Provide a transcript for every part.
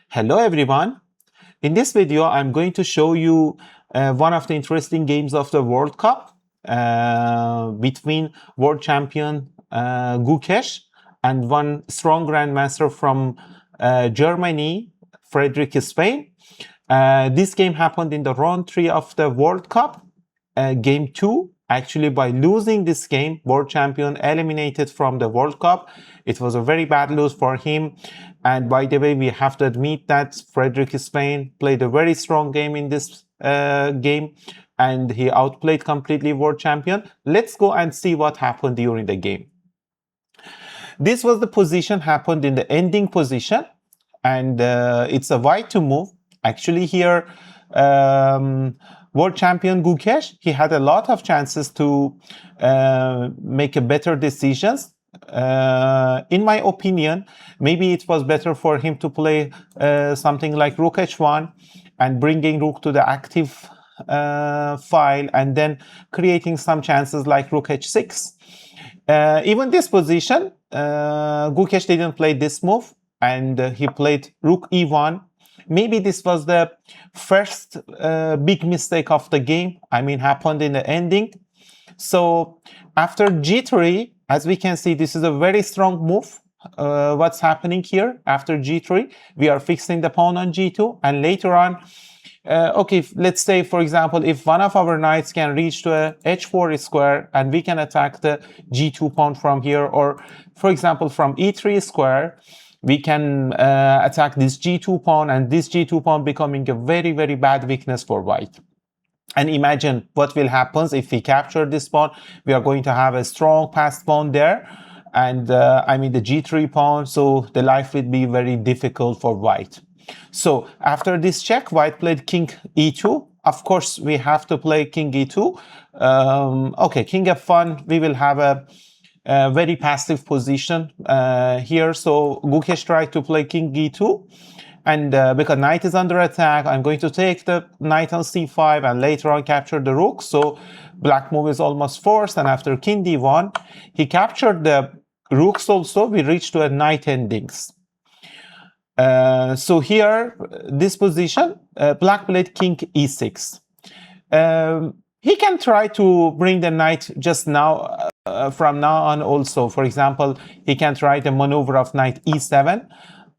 Hello everyone. In this video, I'm going to show you one of the interesting games of the World Cup between world champion Gukesh and one strong Grandmaster from Germany, Frederick Spain. This game happened in the round 3 of the World Cup, game 2. Actually, by losing this game, world champion eliminated from the World Cup. It was a very bad lose for him. And by the way, we have to admit that Frederick Spain played a very strong game in this game, and he outplayed completely world champion. Let's go and see what happened during the game. This was the position happened in the ending position, and it's a white to move. Actually, here, world champion Gukesh, he had a lot of chances to make a better decisions. In my opinion, maybe it was better for him to play something like rook h1 and bringing rook to the active file and then creating some chances like rook h6. Even this position, Gukesh didn't play this move, and he played rook e1. Maybe this was the first big mistake of the game. I mean, happened in the ending. So after g3, as we can see, this is a very strong move. What's happening here after g3? We are fixing the pawn on g2, and later on, okay, let's say, for example, if one of our knights can reach to a h4 square, and we can attack the g2 pawn from here, or for example, from e3 square, we can attack this g2 pawn, and this g2 pawn becoming a very, very bad weakness for white. And imagine what will happen if we capture this pawn. We are going to have a strong passed pawn there, and I mean the g3 pawn, so the life will be very difficult for white. So after this check, white played king e2. Of course, we have to play king e2. Okay, king f1, we will have a very passive position here. So Gukesh tried to play king e2. And because knight is under attack, I'm going to take the knight on c5 and later on capture the rook. So black move is almost forced. And after king d1, he captured the rooks also. We reached to a knight endings. So here, this position, black played king e6. He can try to bring the knight just now, from now on also. For example, he can try the maneuver of knight e7.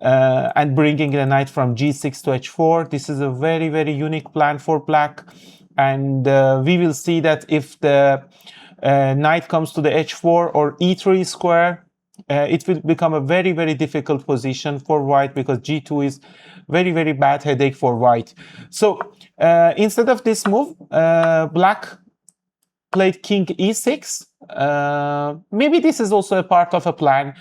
And bringing the knight from g6 to h4. This is a very, very unique plan for black. And we will see that if the knight comes to the h4 or e3 square, it will become a very, very difficult position for white, because g2 is very, very bad headache for white. So instead of this move, black played king e6. Maybe this is also a part of a plan.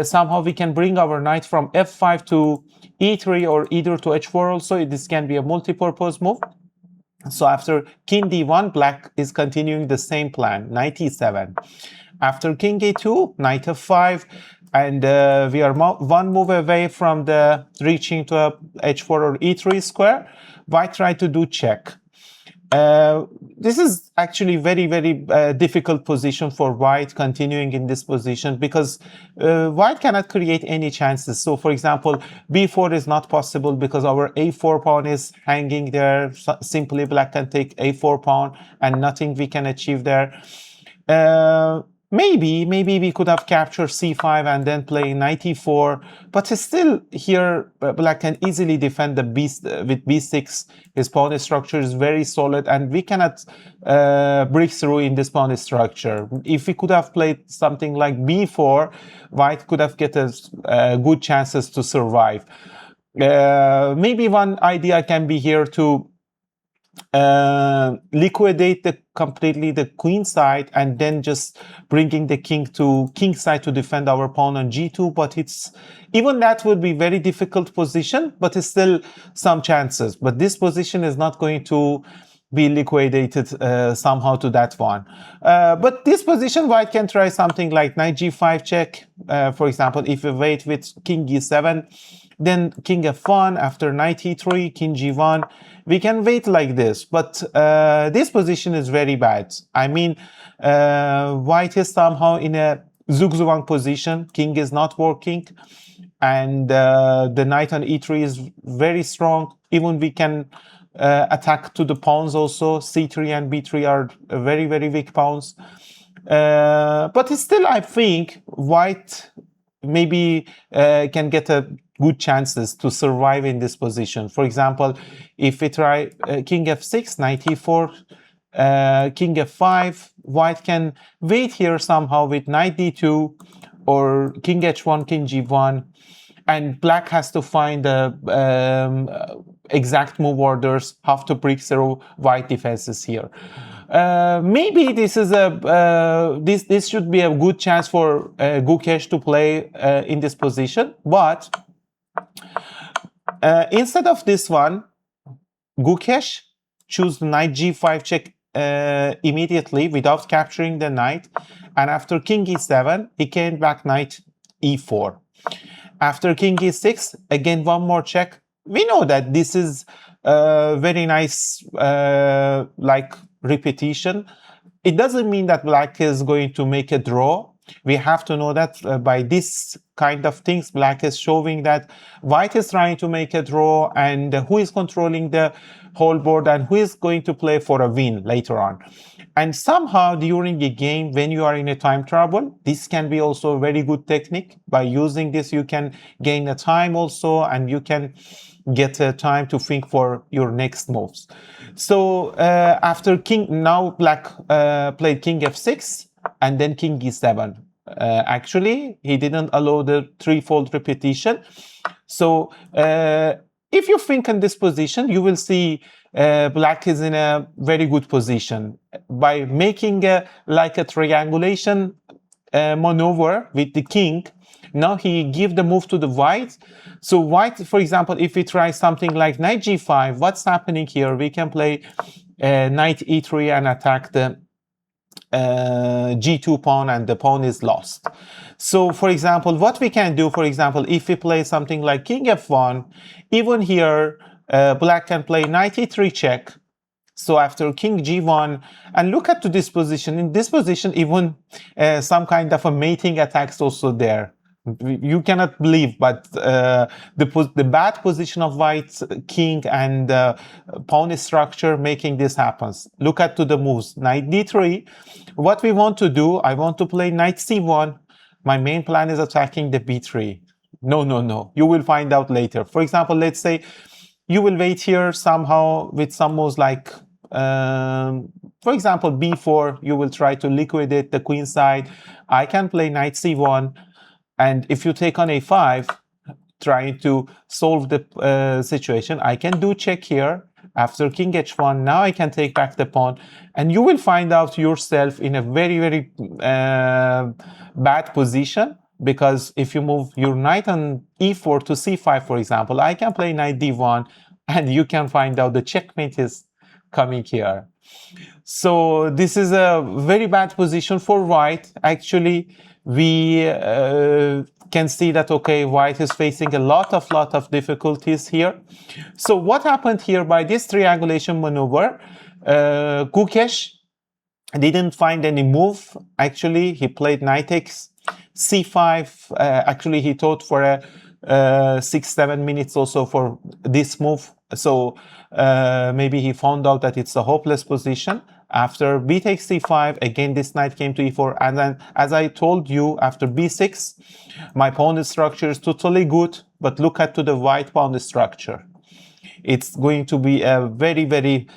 Somehow we can bring our knight from f5 to e3 or either to h4 also. This can be a multi-purpose move. So after king d1, black is continuing the same plan, knight e7. After king a2, knight f5, and we are one move away from the reaching to a h4 or e3 square. White tried to do check. This is actually very, very difficult position for white, continuing in this position, because white cannot create any chances. So for example, b4 is not possible because our a4 pawn is hanging there. Simply black can take a4 pawn and nothing we can achieve there. Maybe we could have captured c5 and then play knight e4, but still here black can easily defend the with b6. His pawn structure is very solid, and we cannot break through in this pawn structure. If we could have played something like b4, white could have get good chances to survive. Maybe one idea can be here to liquidate completely the queen side and then just bringing the king to king side to defend our pawn on g2, but it's even that would be very difficult position, but it's still some chances. But this position is not going to be liquidated somehow to that one. But this position, white can try something like knight g5 check. For example, if we wait with king e7, then king f1, after knight e3, king g1, we can wait like this. But this position is very bad. I mean, white is somehow in a zugzwang position. King is not working. and the knight on e3 is very strong. Even we can attack to the pawns also. c3 and b3 are very, very weak pawns. But still, I think white maybe can get a good chances to survive in this position. For example, if we try king f6, knight e4, king f5, white can wait here somehow with knight d2 or king h1, king g1, and black has to find the exact move orders, how to break through white defenses here. Maybe this is this should be a good chance for Gukesh to play in this position, but instead of this one, Gukesh choose knight g5 check immediately without capturing the knight, and after king e7 he came back knight e4. After king e6, again one more check. We know that this is very nice like repetition. It doesn't mean that black is going to make a draw. We have to know that by this kind of things, black is showing that white is trying to make a draw, and who is controlling the whole board and who is going to play for a win later on. And somehow during the game, when you are in a time trouble, this can be also a very good technique. By using this, you can gain a time also, and you can get a time to think for your next moves. So after king, now black played king f6 and then king e7. Actually, he didn't allow the threefold repetition. So if you think in this position, you will see black is in a very good position. By making like a triangulation maneuver with the king, now he give the move to the white. So white, for example, if we try something like knight g5, what's happening here? We can play knight e3 and attack the g2 pawn, and the pawn is lost. So for example, what we can do, for example, if we play something like king f1, even here black can play knight e3 check. So after king g1, and look at to this position. In this position, even some kind of a mating attacks also there. You cannot believe, but the bad position of white king and pawn structure making this happens. Look at to the moves. Knight d3. What we want to do, I want to play knight c1. My main plan is attacking the b3. No, no, no. You will find out later. For example, let's say you will wait here somehow with some moves like, for example, b4. You will try to liquidate the queen side. I can play knight c1. And if you take on a5, trying to solve the situation, I can do check here. After king h1, now I can take back the pawn. And you will find out yourself in a very, very bad position. Because if you move your knight on e4 to c5, for example, I can play knight d1. And you can find out the checkmate is coming here. So this is a very bad position for white. Actually, we can see that, okay, white is facing a lot of difficulties here. So what happened here by this triangulation maneuver? Gukesh didn't find any move. Actually, he played knight takes c5. Actually, he thought for a 6-7 minutes also for this move. So maybe he found out that it's a hopeless position. After b takes c5, again this knight came to e4, and then as I told you, after b6, my pawn structure is totally good, but look at to the white pawn structure. It's going to be a very, very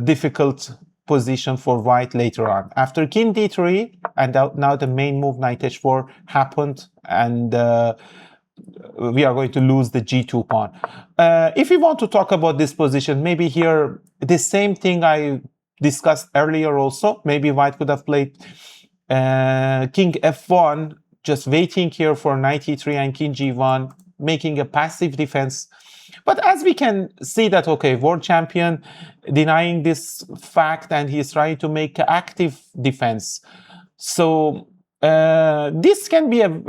difficult position for white later on. After king d3, and now the main move knight h4 happened, and we are going to lose the g2 pawn. If we want to talk about this position, maybe here the same thing I discussed earlier also. Maybe white could have played king f1, just waiting here for knight e3 and king g1, making a passive defense. But as we can see that, okay, world champion denying this fact, and he's trying to make active defense. So This can be an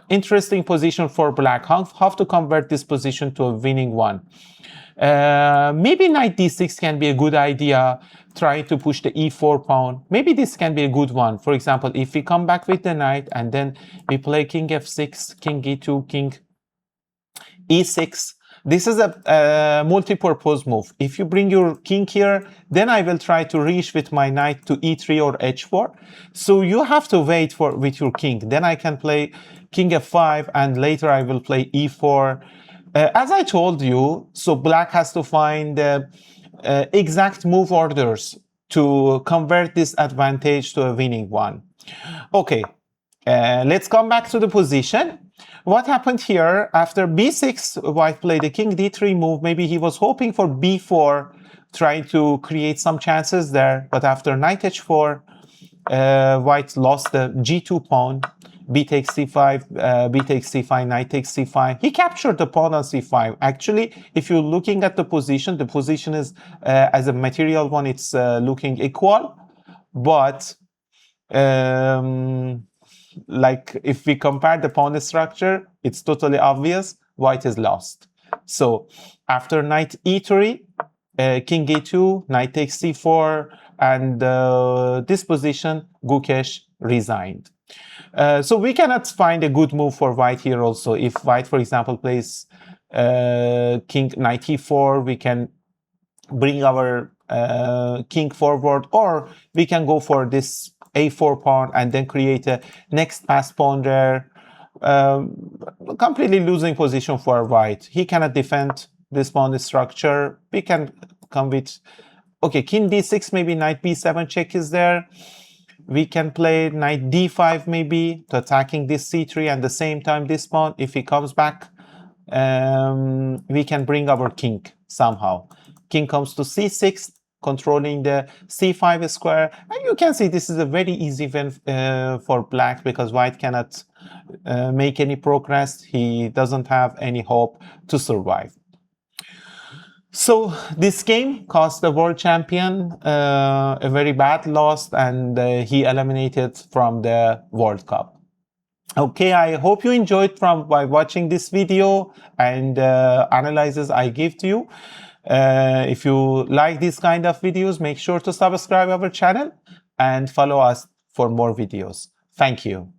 interesting position for black. How to convert this position to a winning one? Maybe knight d6 can be a good idea, trying to push the e4 pawn. Maybe this can be a good one. For example, if we come back with the knight and then we play king f6, king e2, king e6. This is a multi-purpose move. If you bring your king here, then I will try to reach with my knight to e3 or h4. So you have to wait with your king. Then I can play king f5 and later I will play e4. As I told you, so black has to find exact move orders to convert this advantage to a winning one. Okay, let's come back to the position. What happened here? After b6, white played the king d3 move. Maybe he was hoping for b4, trying to create some chances there. But after knight h4, white lost the g2 pawn. B takes c5, b takes c5, knight takes c5. He captured the pawn on c5. Actually, if you're looking at the position is, as a material one, it's looking equal. But like if we compare the pawn structure, it's totally obvious white is lost. So after knight e3, king e2, knight takes c4, and this position, Gukesh resigned. So we cannot find a good move for white here also. If white, for example, plays king knight e4, we can bring our king forward, or we can go for this a4 pawn and then create a next pass pawn there. Completely losing position for white. He cannot defend this pawn structure. We can come with, okay, king d6, maybe knight b7 check is there. We can play knight d5 maybe to attacking this c3 and at the same time this pawn. If he comes back, we can bring our king somehow. King comes to c6, controlling the c5 square. And you can see this is a very easy win for black because white cannot make any progress. He doesn't have any hope to survive. So this game cost the world champion a very bad loss, and he eliminated from the World Cup. Okay, I hope you enjoyed by watching this video and analyses I give to you. If you like this kind of videos, make sure to subscribe our channel and follow us for more videos. Thank you.